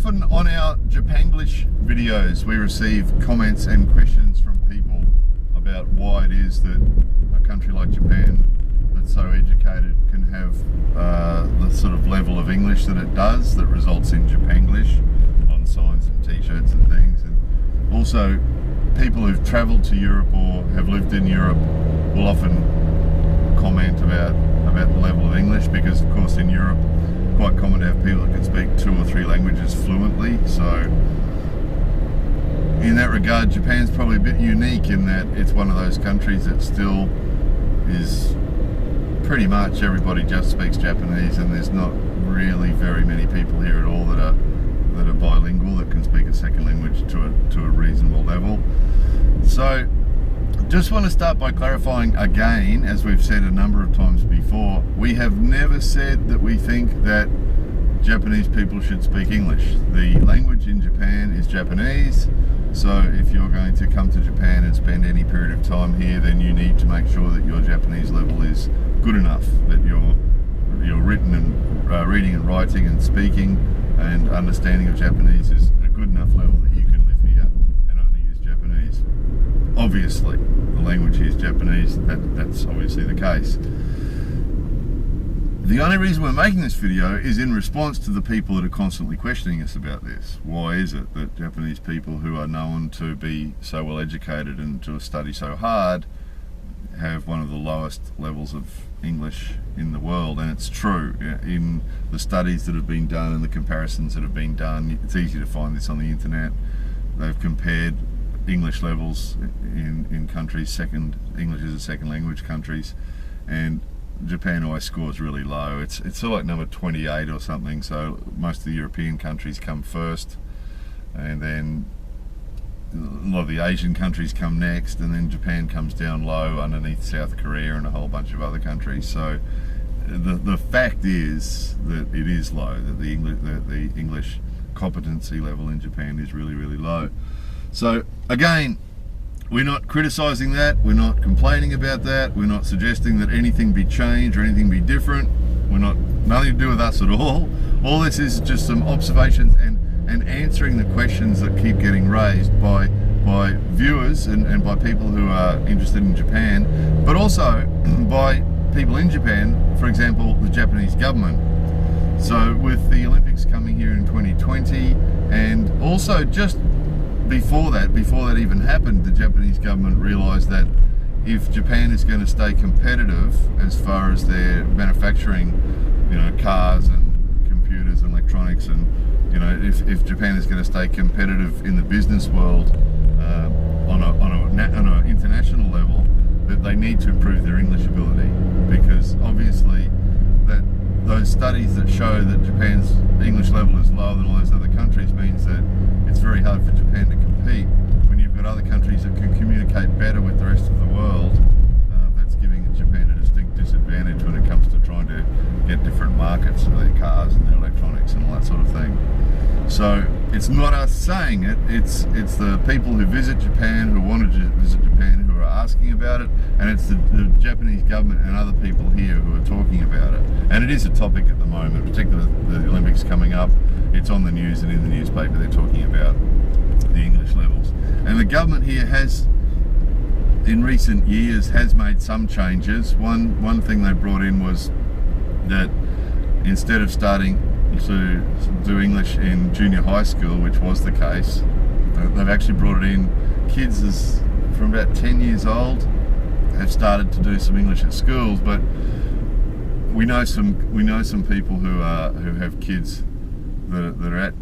often on our Japanglish videos we receive comments and questions from people about why it is that a country like Japan that's so educated can have the sort of level of English that it does, that results in Japanglish on signs and t-shirts and things. And also people who've travelled to Europe or have lived in Europe will often comment about the level of English, because of course in Europe quite common to have people that can speak 2 or 3 languages fluently. So in that regard, Japan's probably a bit unique in that it's one of those countries that still is pretty much everybody just speaks Japanese, and there's not really very many people here at all that are bilingual, that can speak a second language to a reasonable level. So just want to start by clarifying again, as we've said a number of times before, we have never said that we think that Japanese people should speak English. The language in Japan is Japanese, so if you're going to come to Japan and spend any period of time here, then you need to make sure that your Japanese level is good enough, that your written and reading and writing and speaking and understanding of Japanese is a good enough level that you can live here and only use Japanese. Obviously, the language here is Japanese, that's obviously the case. The only reason we're making this video is in response to the people that are constantly questioning us about this. Why is it that Japanese people who are known to be so well educated and to study so hard have one of the lowest levels of English in the world? And it's true. In the studies that have been done and the comparisons that have been done, it's easy to find this on the internet. They've compared English levels in countries, English as a second language countries, and Japan always scores really low. It's sort of like number 28 or something, so most of the European countries come first, and then a lot of the Asian countries come next, and then Japan comes down low underneath South Korea and a whole bunch of other countries. So the fact is that it is low, that the English competency level in Japan is really, really low. So again, we're not criticising that, we're not complaining about that, we're not suggesting that anything be changed or anything be different. Nothing to do with us at all. All this is just some observations and answering the questions that keep getting raised by viewers and by people who are interested in Japan, but also by people in Japan, for example, the Japanese government. So with the Olympics coming here in 2020, and also just before that even happened, the Japanese government realised that if Japan is going to stay competitive as far as their manufacturing, cars and computers and electronics, and if Japan is going to stay competitive in the business world on an international level, that they need to improve their English ability, because obviously those studies that show that Japan's English level is lower than all those other countries means that it's very hard for Japan to compete when you've got other countries that can communicate better with the rest of the world. That's giving Japan a distinct disadvantage when it comes to trying to get different markets for their cars and their electronics and all that sort of thing. So it's not us saying it, it's the people who visit Japan, who wanted to visit Japan, who are asking about it, and it's the Japanese government and other people here who are talking about it. And it is a topic at the moment, particularly the Olympics coming up. It's on the news, and in the newspaper they're talking about the English levels. And the government here has, in recent years, has made some changes. One thing they brought in was that instead of starting to do English in junior high school, which was the case, they've actually brought it in. Kids from about 10 years old have started to do some English at schools, but we know some people who have kids that are at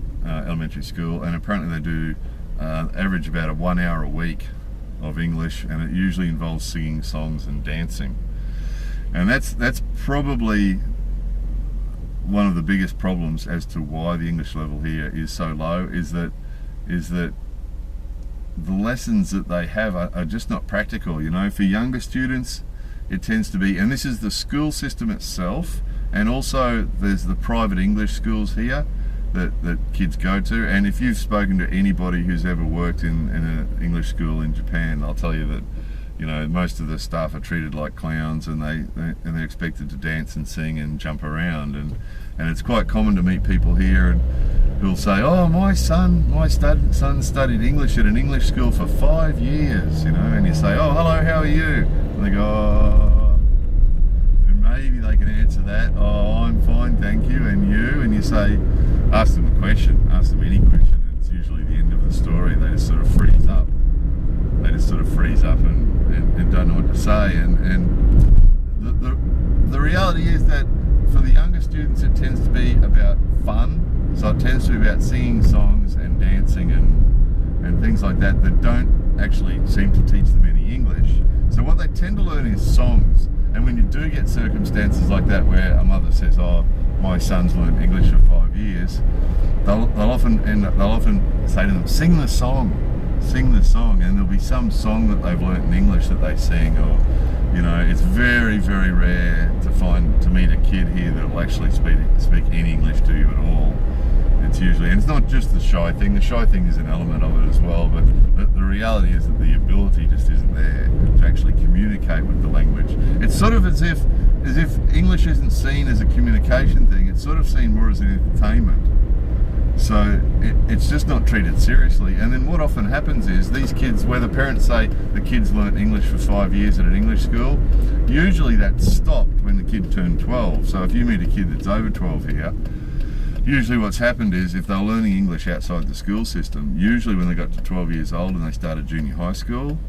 elementary school, and apparently they do average about 1 hour a week of English, and it usually involves singing songs and dancing. And that's probably one of the biggest problems as to why the English level here is so low, is that the lessons that they have are just not practical. For younger students it tends to be, and this is the school system itself, and also there's the private English schools here that kids go to. And if you've spoken to anybody who's ever worked in an English school in Japan, they'll tell you that most of the staff are treated like clowns, and they're expected to dance and sing and jump around, and it's quite common to meet people here who'll say, oh, my son studied English at an English school for 5 years, you know, and you say, oh, hello, how are you? And they go, oh, and maybe they can answer that, oh, I'm fine, thank you, and you? And you say, ask them a question, ask them any question, and it's usually the end of the story. They just sort of freeze up. They just sort of freeze up and don't know what to say. And the reality is that for the younger students, it tends to be about fun. So it tends to be about singing songs and dancing and things like that don't actually seem to teach them any English. So what they tend to learn is songs. And when you do get circumstances like that where a mother says, oh, my son's learned English for 5 years, they'll often say to them, sing the song, and there'll be some song that they've learnt in English that they sing. Or, you know, it's very, very rare to meet a kid here that will actually speak any English to you at all. It's usually, and it's not just the shy thing. The shy thing is an element of it as well, but the reality is that the ability just isn't there to actually communicate with the language. It's sort of as if English isn't seen as a communication thing. It's sort of seen more as an entertainment. So it's just not treated seriously. And then what often happens is these kids, where the parents say the kids learnt English for 5 years at an English school, usually that stopped when the kid turned 12. So if you meet a kid that's over 12 here, usually what's happened is if they're learning English outside the school system, usually when they got to 12 years old and they started junior high school,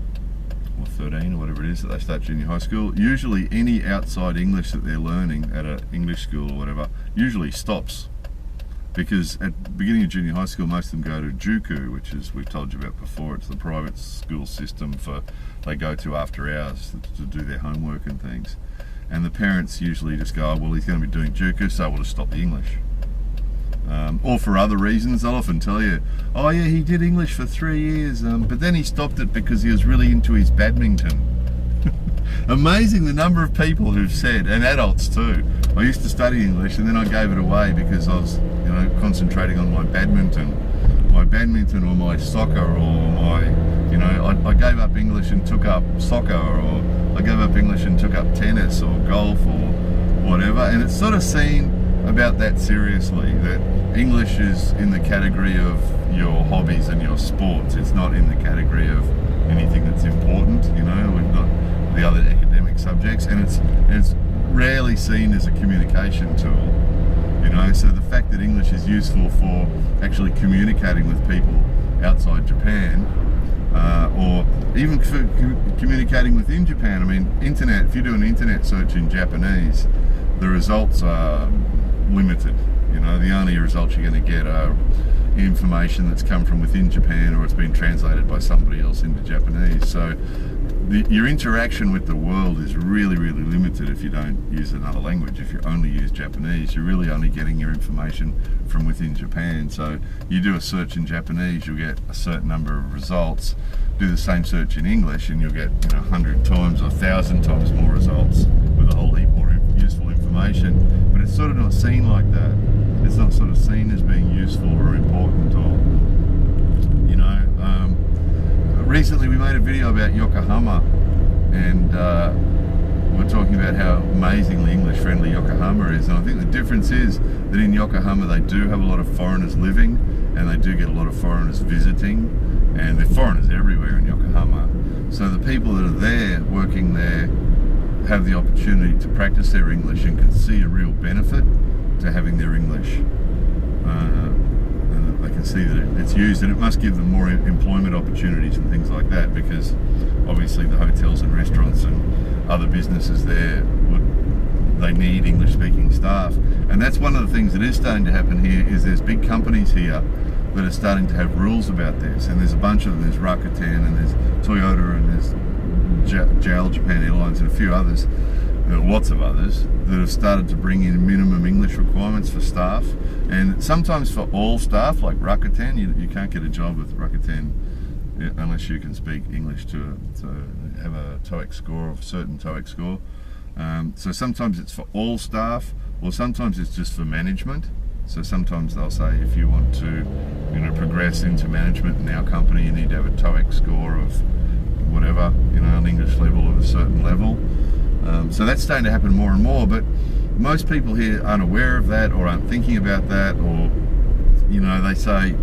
or 13 or whatever it is that they start junior high school, usually any outside English that they're learning at an English school or whatever usually stops. Because at the beginning of junior high school, most of them go to JUCO, which is, we've told you about before, it's the private school system they go to after hours to do their homework and things. And the parents usually just go, oh, well, he's going to be doing JUCO, so we'll just stop the English. Or for other reasons, they'll often tell you, oh yeah, he did English for 3 years, but then he stopped it because he was really into his badminton. Amazing the number of people who've said, and adults too, I used to study English and then I gave it away because I was, you know, concentrating on my badminton or my soccer, or my, you know, I gave up English and took up soccer, or I gave up English and took up tennis or golf or whatever. And it's sort of seen about that seriously, that English is in the category of your hobbies and your sports. It's not in the category of anything that's important, you know, with not the other academic subjects, and it's rarely seen as a communication tool, you know. So the fact that English is useful for actually communicating with people outside Japan, or even for communicating within Japan. I mean, internet, if you do an internet search in Japanese, the results are limited. You know, the only results you're going to get are information that's come from within Japan, or it's been translated by somebody else into Japanese. So your interaction with the world is really, really limited if you don't use another language. If you only use Japanese, you're really only getting your information from within Japan. So you do a search in Japanese, you'll get a certain number of results. Do the same search in English and you'll get, you know, 100 times or 1,000 times more results with a whole heap more useful information. But it's sort of not seen like that. It's not sort of seen as being useful or important, or, you know. Recently we made a video about Yokohama, and we're talking about how amazingly English friendly Yokohama is. And I think the difference is that in Yokohama they do have a lot of foreigners living, and they do get a lot of foreigners visiting, and there are foreigners everywhere in Yokohama. So the people that are there, working there, have the opportunity to practice their English and can see a real benefit to having their English. And they can see that it's used, and it must give them more employment opportunities and things like that, because obviously the hotels and restaurants and other businesses there they need English speaking staff. And that's one of the things that is starting to happen here, is there's big companies here that are starting to have rules about this, and there's a bunch of them. There's Rakuten and there's Toyota and there's JAL, Japan Airlines, and a few others, lots of others, that have started to bring in minimum English requirements for staff, and sometimes for all staff. Like Rakuten, you can't get a job with Rakuten unless you can speak English to have a TOEIC score, of a certain TOEIC score. So sometimes it's for all staff, or sometimes it's just for management. So sometimes they'll say, if you want to, you know, progress into management in our company, you need to have a TOEIC score of whatever, you know, an English level of a certain level. So that's starting to happen more and more, but most people here aren't aware of that, or aren't thinking about that, or you know, they say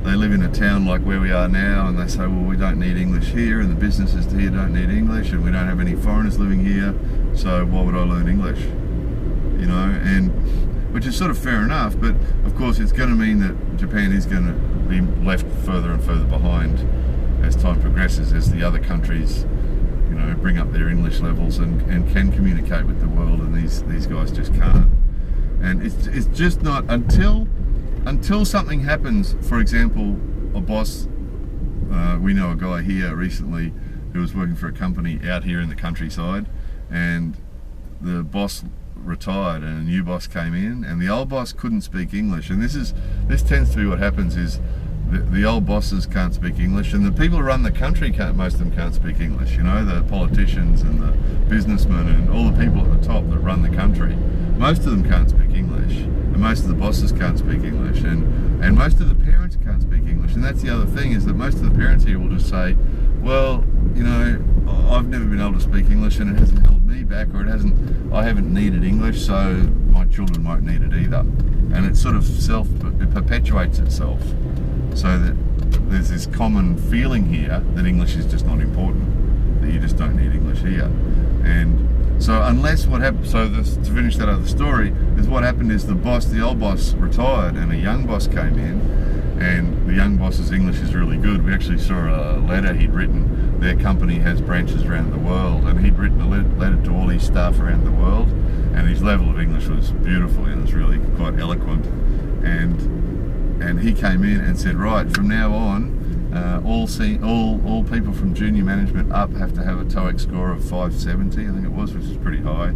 they live in a town like where we are now, and they say, well, we don't need English here, and the businesses here don't need English, and we don't have any foreigners living here, so why would I learn English? You know, and which is sort of fair enough, but of course it's going to mean that Japan is going to be left further and further behind as time progresses, as the other countries, you know, bring up their English levels and can communicate with the world, and these guys just can't. And it's just not until something happens. For example, a boss, we know a guy here recently who was working for a company out here in the countryside, and the boss retired and a new boss came in, and the old boss couldn't speak English. And this tends to be what happens, is the old bosses can't speak English, and the people who run the country most of them can't speak English. You know, the politicians and the businessmen and all the people at the top that run the country, most of them can't speak English, and most of the bosses can't speak English, and most of the parents can't speak English. And that's the other thing, is that most of the parents here will just say, well, you know, I've never been able to speak English and it hasn't held me back, or I haven't needed English, so my children won't need it either. And it sort of it perpetuates itself, so that there's this common feeling here that English is just not important, that you just don't need English here. And so unless what happened, to finish that other story, is what happened is the old boss retired and a young boss came in, and the young boss's English is really good. We actually saw a letter he'd written. Their company has branches around the world, and he'd written a letter to all his staff around the world, and his level of English was beautiful, and it was really quite eloquent. And he came in and said, right, from now on, all people from junior management up have to have a TOEIC score of 570, I think it was, which is pretty high,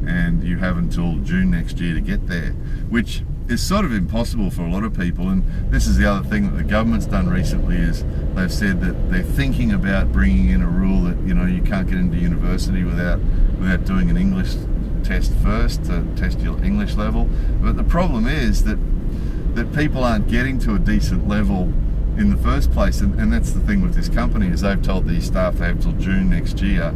and you have until June next year to get there, which is sort of impossible for a lot of people. And this is the other thing that the government's done recently, is they've said that they're thinking about bringing in a rule that, you know, you can't get into university without doing an English test first to test your English level. But the problem is that people aren't getting to a decent level in the first place, and that's the thing with this company, is they've told these staff they have till June next year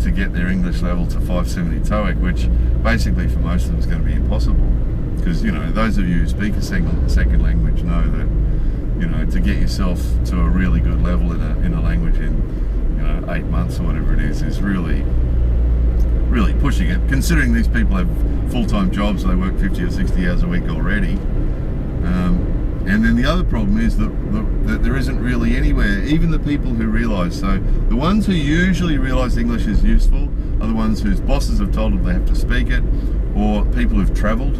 to get their English level to 570 TOEIC, which basically for most of them is going to be impossible, because, you know, those of you who speak a second language know that, you know, to get yourself to a really good level in a language in, you know, 8 months or whatever it is really pushing it, considering these people have full-time jobs, they work 50 or 60 hours a week already. And then the other problem is that there isn't really anywhere, even the people who realise, so the ones who usually realise English is useful are the ones whose bosses have told them they have to speak it, or people who've travelled.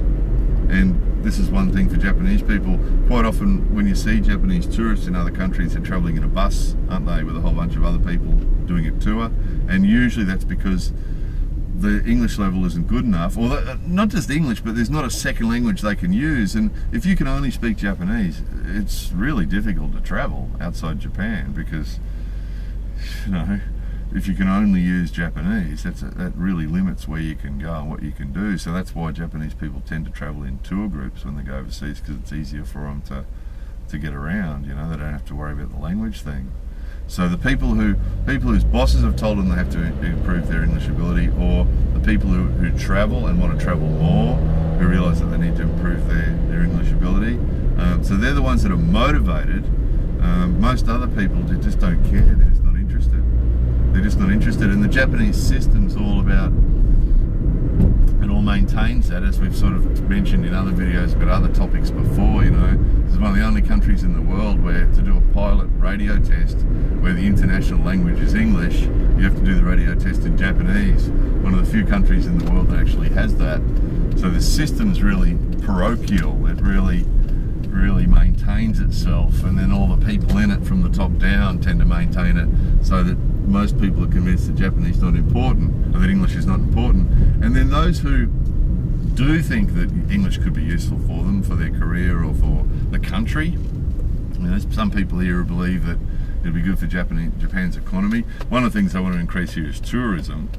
And this is one thing for Japanese people, quite often when you see Japanese tourists in other countries, they're travelling in a bus, aren't they, with a whole bunch of other people doing a tour, and usually that's because the English level isn't good enough, or not just English, but there's not a second language they can use. And if you can only speak Japanese, it's really difficult to travel outside Japan, because, you know, if you can only use Japanese, that really limits where you can go and what you can do. So that's why Japanese people tend to travel in tour groups when they go overseas, because it's easier for them to get around. You know, they don't have to worry about the language thing. So the people whose bosses have told them they have to improve their English ability, or the people who travel and want to travel more, who realise that they need to improve their English ability. So they're the ones that are motivated. Most other people just don't care. They're just not interested. They're just not interested. And the Japanese system's all about, it all maintains that, as we've sort of mentioned in other videos about other topics before. You know, this is one of the only countries in the world where, to do a pilot radio test where the international language is English, you have to do the radio test in Japanese. One of the few countries in the world that actually has that. So the system's really parochial. It really maintains itself, and then all the people in it from the top down tend to maintain it, so that most people are convinced that Japanese is not important, or that English is not important. And then those who do think that English could be useful for them, for their career or for the country, you know, there's some people here who believe that it'll be good for Japan's economy. One of the things I want to increase here is tourism.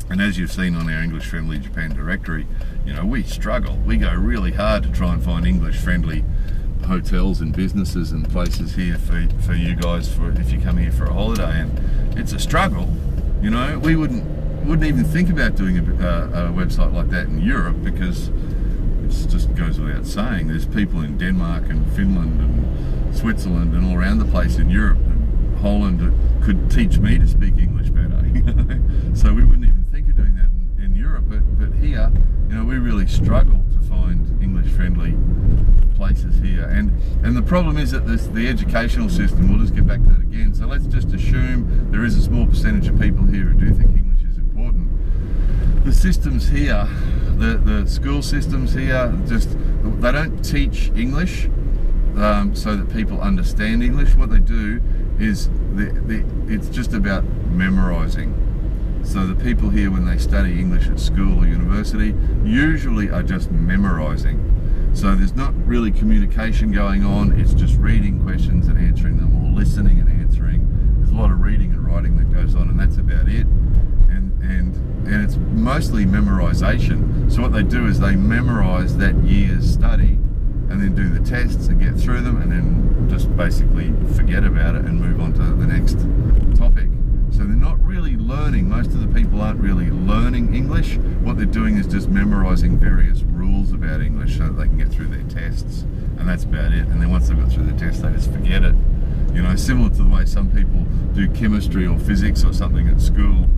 And as you've seen on our English Friendly Japan directory, you know, we struggle. We go really hard to try and find English friendly hotels and businesses and places here for you guys, for if you come here for a holiday, and it's a struggle. You know, we wouldn't even think about doing a website like that in Europe, because just goes without saying. There's people in Denmark and Finland and Switzerland and all around the place in Europe and Holland that could teach me to speak English better. So we wouldn't even think of doing that in Europe, but here, we really struggle to find English-friendly places here, and the problem is that the educational system. We'll just get back to that again. So let's just assume there is a small percentage of people here who do think English is important. The systems here, the school systems here, they don't teach English so that people understand English. What they do is it's just about memorizing. So the people here, when they study English at school or university, usually are just memorizing. So there's not really communication going on. It's just reading questions and answering them, or listening and answering. There's a lot of reading and writing that goes on, and that's about it. And it's mostly memorization. So what they do is they memorize that year's study and then do the tests and get through them, and then just basically forget about it and move on to the next topic. So they're not really learning. Most of the people aren't really learning English. What they're doing is just memorizing various rules about English so that they can get through their tests, and that's about it. And then once they've got through the test, they just forget it. Similar to the way some people do chemistry or physics or something at school,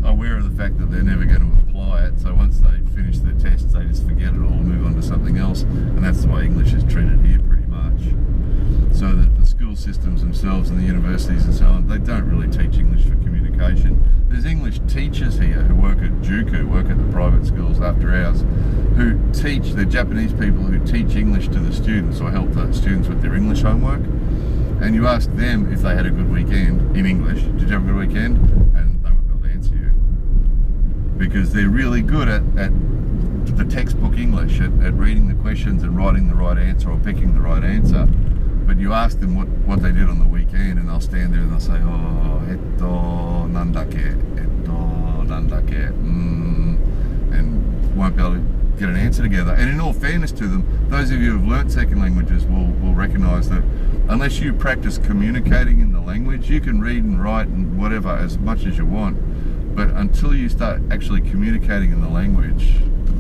aware of the fact that they're never going to apply it. So once they finish their tests, they just forget it all and move on to something else. And that's the way English is treated here pretty much. So the school systems themselves and the universities and so on, they don't really teach English for communication. There's English teachers here who work at Juku, work at the private schools after hours, who teach, they're Japanese people who teach English to the students or help the students with their English homework. And you ask them if they had a good weekend in English. Did you have a good weekend? And they won't be able to answer you. Because they're really good at the textbook English, at reading the questions and writing the right answer or picking the right answer. But you ask them what they did on the weekend, and they'll stand there and they'll say, etto nandake, and won't be able to get an answer together. And in all fairness to them, those of you who've learnt second languages will recognise that unless you practice communicating in the language, you can read and write and whatever as much as you want, but until you start actually communicating in the language,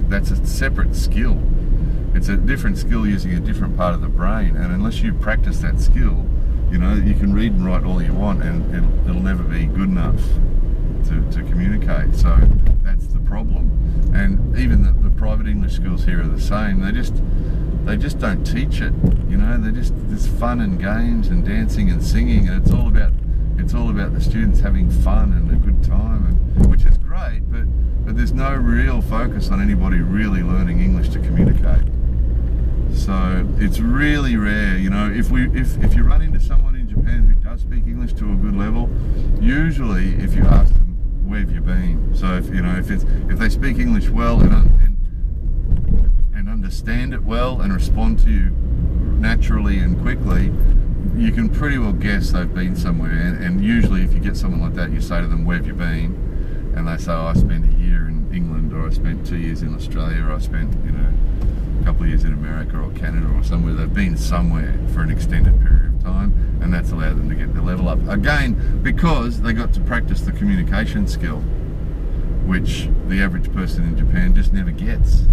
that's a separate skill. It's a different skill using a different part of the brain, and unless you practice that skill, you can read and write all you want, and it'll never be good enough to communicate. So that's the problem. And even the private English schools here are the same. They just don't teach it. There's fun and games and dancing and singing, and it's all about the students having fun and a good time, which is great. But there's no real focus on anybody really learning English to communicate. So it's really rare, if you run into someone in Japan who does speak English to a good level, usually if you ask them, where have you been? So if they speak English well and understand it well and respond to you naturally and quickly, you can pretty well guess they've been somewhere. And usually if you get someone like that, you say to them, where have you been? And they say, I spent a year in England, or I spent 2 years in Australia, or I spent a couple of years in America or Canada or somewhere. They've been somewhere for an extended period of time, and that's allowed them to get their level up. Again, because they got to practice the communication skill, which the average person in Japan just never gets.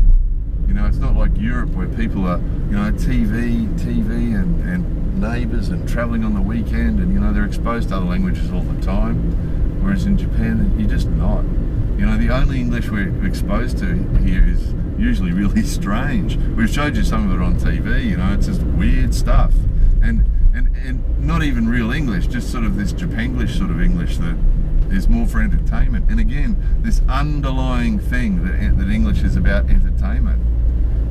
It's not like Europe where people are, TV and neighbours and travelling on the weekend, and they're exposed to other languages all the time. Whereas in Japan, you're just not. The only English we're exposed to here is usually really strange. We've showed you some of it on TV, it's just weird stuff. And not even real English, just sort of this Japanglish sort of English that is more for entertainment. And again, this underlying thing that English is about entertainment.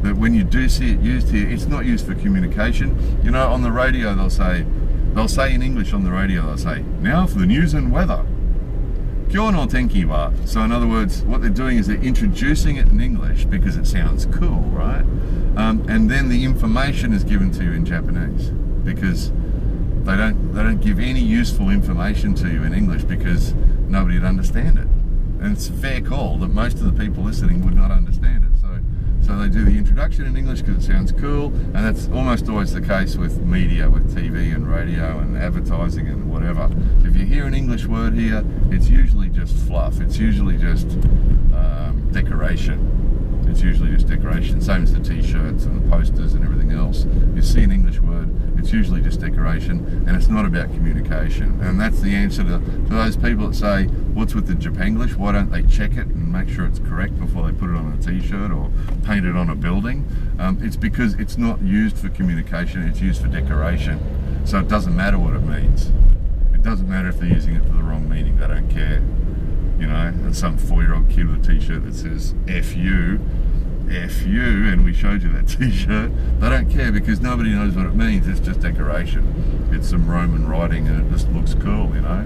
That when you do see it used here, it's not used for communication. On the radio they'll say in English on the radio, they'll say, now for the news and weather. Kyou no tenki wa. So in other words, what they're doing is they're introducing it in English because it sounds cool, right? And then the information is given to you in Japanese because they don't give any useful information to you in English because nobody would understand it. And it's a fair call that most of the people listening would not understand it. So they do the introduction in English because it sounds cool, and that's almost always the case with media, with TV and radio and advertising and whatever. If you hear an English word here, it's usually just fluff. It's usually just decoration. it's usually just decoration. Same as the t-shirts and the posters and everything else. You see an English word, it's usually just decoration, and it's not about communication. And that's the answer to those people that say, what's with the Japanglish? Why don't they check it and make sure it's correct before they put it on a t-shirt or paint it on a building? It's because it's not used for communication, it's used for decoration. So it doesn't matter what it means. It doesn't matter if they're using it for the wrong meaning, they don't care. You know, and some 4-year-old kid with a t-shirt that says F you, and we showed you that t-shirt, they don't care because nobody knows what it means. It's just decoration. It's some Roman writing and it just looks cool, you know.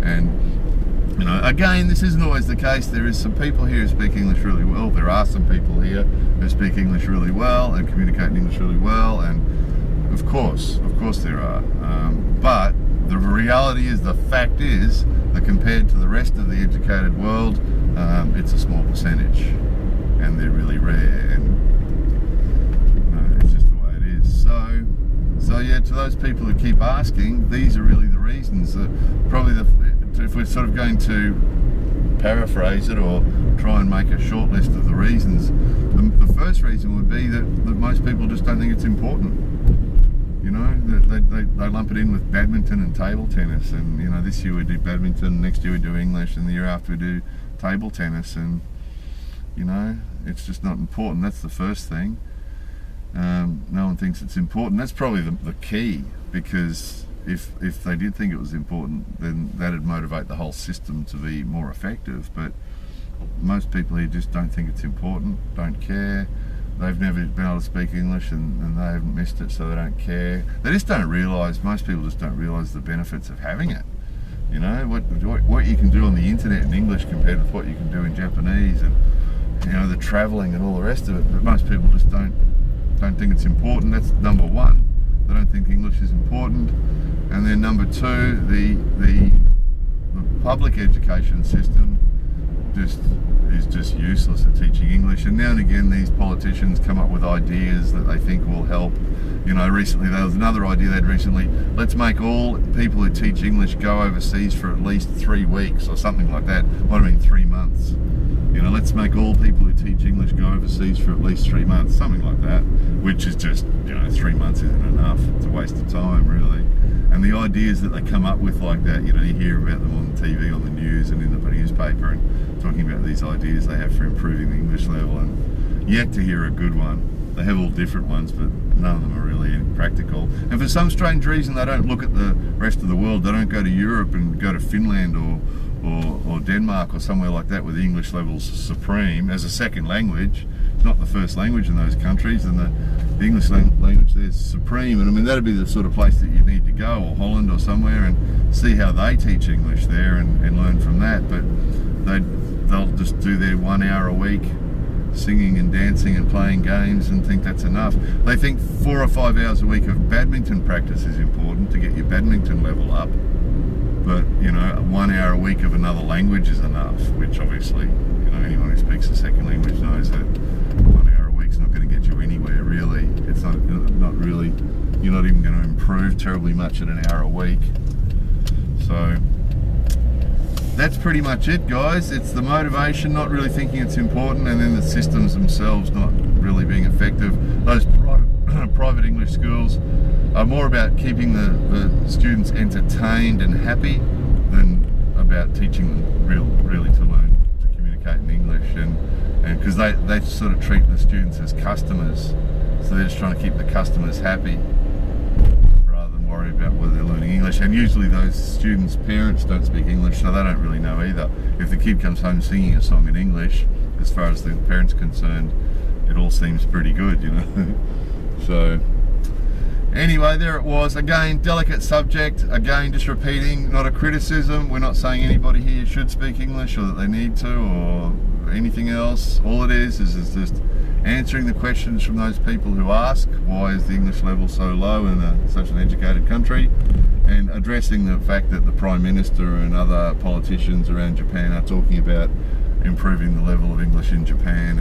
And, you know, again, this isn't always the case. There is some people here who speak English really well. There are some people here who speak English really well and communicate in English really well, and of course there are. But the reality is, the fact is, that compared to the rest of the educated world, it's a small percentage, and they're really rare, and it's just the way it is. So yeah, to those people who keep asking, these are really the reasons. Probably if we're sort of going to paraphrase it or try and make a short list of the reasons, the first reason would be that most people just don't think it's important. You know, they lump it in with badminton and table tennis, and you know, this year we do badminton, next year we do English, and the year after we do table tennis, and you know, it's just not important. That's the first thing. No one thinks it's important. That's probably the key, because if they did think it was important, then that'd motivate the whole system to be more effective. But most people here just don't think it's important, don't care. They've never been able to speak English, and they haven't missed it, so they don't care. They just don't realise, most people just don't realise the benefits of having it. You know, what you can do on the internet in English compared with what you can do in Japanese, and you know, the travelling and all the rest of it. But most people just don't think it's important. That's number one. They don't think English is important. And then number two, the public education system is just useless at teaching English. And now and again, these politicians come up with ideas that they think will help. You know, recently there was another idea they'd recently, let's make all people who teach English go overseas for at least 3 weeks or something like that. Might have been 3 months. You know, let's make all people who teach English go overseas for at least 3 months, something like that, which is just, you know, 3 months isn't enough. It's a waste of time, really. And the ideas that they come up with like that, you know, you hear about them on TV, on the news, and in the newspaper, and talking about these ideas they have for improving the English level, and yet to hear a good one. They have all different ones, but none of them are really practical. And for some strange reason, they don't look at the rest of the world. They don't go to Europe and go to Finland or Denmark or somewhere like that, where the English level's supreme as a second language. It's not the first language in those countries, and the English language there is supreme. And I mean, that'd be the sort of place that you need to go, or Holland or somewhere, and see how they teach English there and learn from that. But they'll just do their 1 hour a week singing and dancing and playing games and think that's enough. They think 4 or 5 hours a week of badminton practice is important to get your badminton level up. But, you know, 1 hour a week of another language is enough, which obviously, you know, anyone who speaks a second language knows that 1 hour a week's not going to get you anywhere, really. It's not really, you're not even going to improve terribly much at an hour a week. So that's pretty much it, guys. It's the motivation, not really thinking it's important, and then the systems themselves not really being effective. Those private English schools are more about keeping the students entertained and happy than about teaching them really to learn to communicate in English, and because they sort of treat the students as customers, so they're just trying to keep the customers happy rather than worry about whether they're learning English. And usually those students' parents don't speak English, so they don't really know either. If the kid comes home singing a song in English, as far as the parents are concerned, it all seems pretty good, you know. So anyway, there it was. Again, delicate subject. Again, just repeating, not a criticism. We're not saying anybody here should speak English or that they need to or anything else. All it is just answering the questions from those people who ask, why is the English level so low in such an educated country? And addressing the fact that the Prime Minister and other politicians around Japan are talking about improving the level of English in Japan,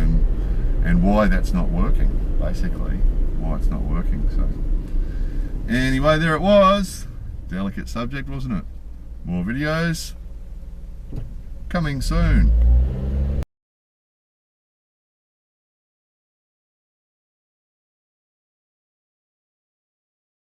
and why that's not working, basically. Why it's not working. So anyway, there it was. Delicate subject, wasn't it? More videos coming soon.